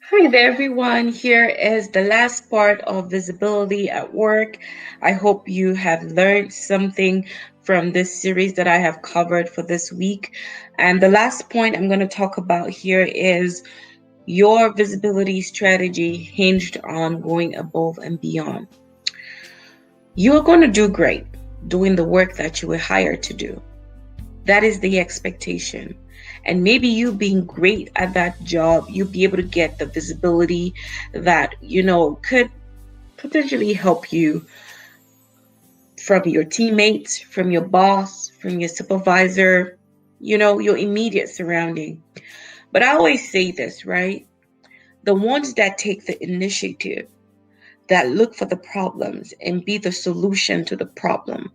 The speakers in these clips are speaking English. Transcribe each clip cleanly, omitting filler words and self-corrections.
Hi there, everyone. Here is the last part of visibility at work. I hope you have learned something from this series that I have covered for this week. And the last point I'm going to talk about here is your visibility strategy hinged on going above and beyond. You are going to do great doing the work that you were hired to do. That is the expectation. And maybe you being great at that job, you'll be able to get the visibility that, could potentially help you from your teammates, from your boss, from your supervisor, your immediate surrounding. But I always say this, right? The ones that take the initiative, that look for the problems and be the solution to the problem,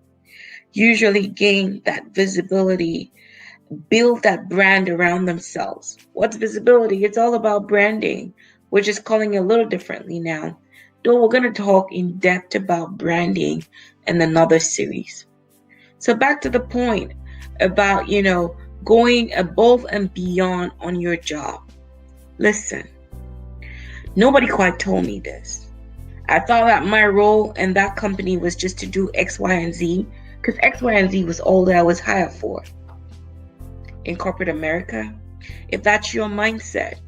usually gain that visibility, build that brand around themselves. What's visibility? It's all about branding. We're just calling it a little differently now. Though we're going to talk in depth about branding in another series. So back to the point about, going above and beyond on your job. Listen, nobody quite told me this. I thought that my role in that company was just to do X, Y, and Z because X, Y, and Z was all that I was hired for in corporate America. If that's your mindset,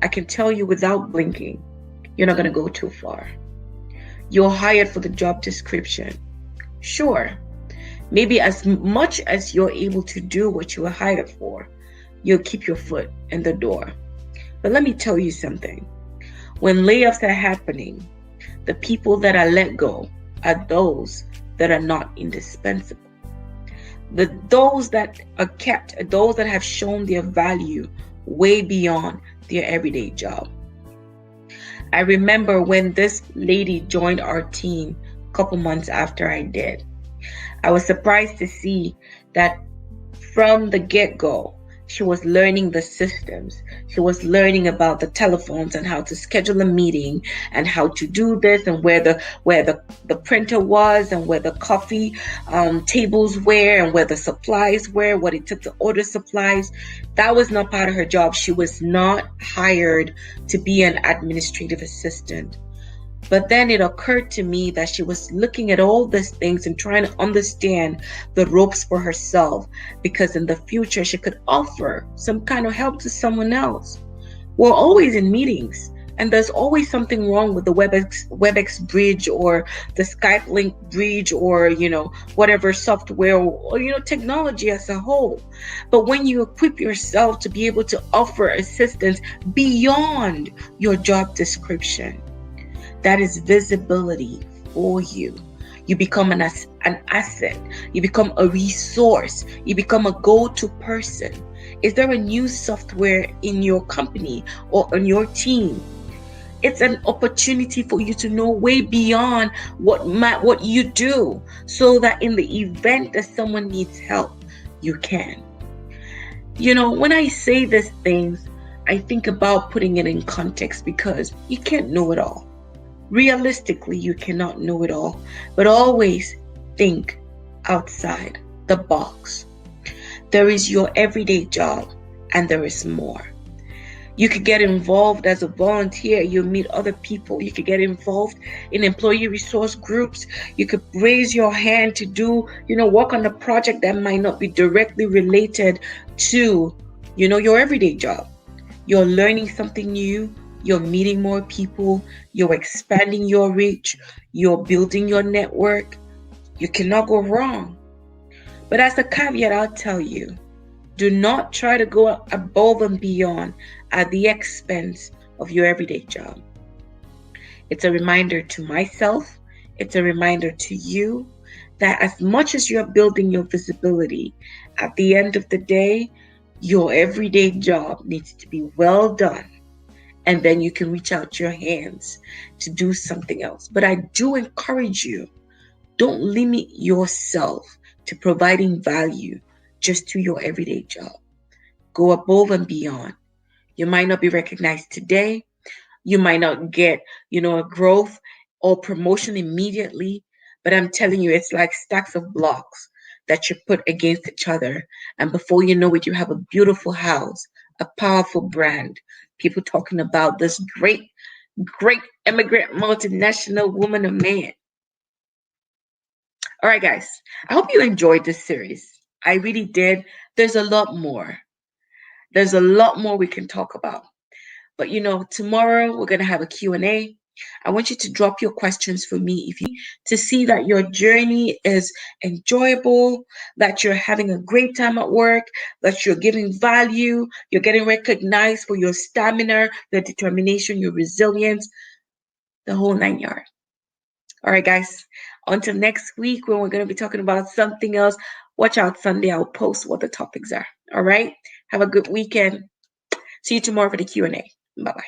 I can tell you without blinking, you're not going to go too far. You're hired for the job description. Sure, maybe as much as you're able to do what you were hired for, you'll keep your foot in the door. But let me tell you something. When layoffs are happening, the people that are let go are those that are not indispensable. Those that are kept are those that have shown their value way beyond their everyday job. I remember when this lady joined our team a couple months after I did. I was surprised to see that from the get go, she was learning the systems. She was learning about the telephones and how to schedule a meeting and how to do this and where the printer was and where the coffee tables were and where the supplies were, what it took to order supplies. That was not part of her job. She was not hired to be an administrative assistant. But then it occurred to me that she was looking at all these things and trying to understand the ropes for herself because in the future she could offer some kind of help to someone else. We're always in meetings and there's always something wrong with the WebEx bridge or the Skype link bridge or, whatever software or, technology as a whole. But when you equip yourself to be able to offer assistance beyond your job description, that is visibility for you. You become an asset. You become a resource. You become a go-to person. Is there a new software in your company or on your team? It's an opportunity for you to know way beyond what you do, so that in the event that someone needs help, you can. When I say these things, I think about putting it in context because you can't know it all. Realistically, you cannot know it all, but always think outside the box. There is your everyday job, and there is more. You could get involved as a volunteer. You meet other people. You could get involved in employee resource groups. You could raise your hand to do, work on a project that might not be directly related to, your everyday job. You're learning something new. You're meeting more people. You're expanding your reach. You're building your network. You cannot go wrong. But as a caveat, I'll tell you, do not try to go above and beyond at the expense of your everyday job. It's a reminder to myself, it's a reminder to you that as much as you're building your visibility, at the end of the day, your everyday job needs to be well done. And then you can reach out your hands to do something else. But I do encourage you, don't limit yourself to providing value just to your everyday job. Go above and beyond. You might not be recognized today. You might not get, a growth or promotion immediately. But I'm telling you, it's like stacks of blocks that you put against each other. And before you know it, you have a beautiful house, a powerful brand, People talking about this great immigrant multinational woman of man. All right, guys. I hope you enjoyed this series. I really did. There's a lot more. There's a lot more we can talk about. But tomorrow we're going to have a Q&A. I want you to drop your questions for me if you to see that your journey is enjoyable, that you're having a great time at work, that you're giving value, you're getting recognized for your stamina, your determination, your resilience, the whole 9 yards. All right, guys. Until next week when we're going to be talking about something else. Watch out Sunday. I'll post what the topics are. All right. Have a good weekend. See you tomorrow for the Q&A. Bye-bye.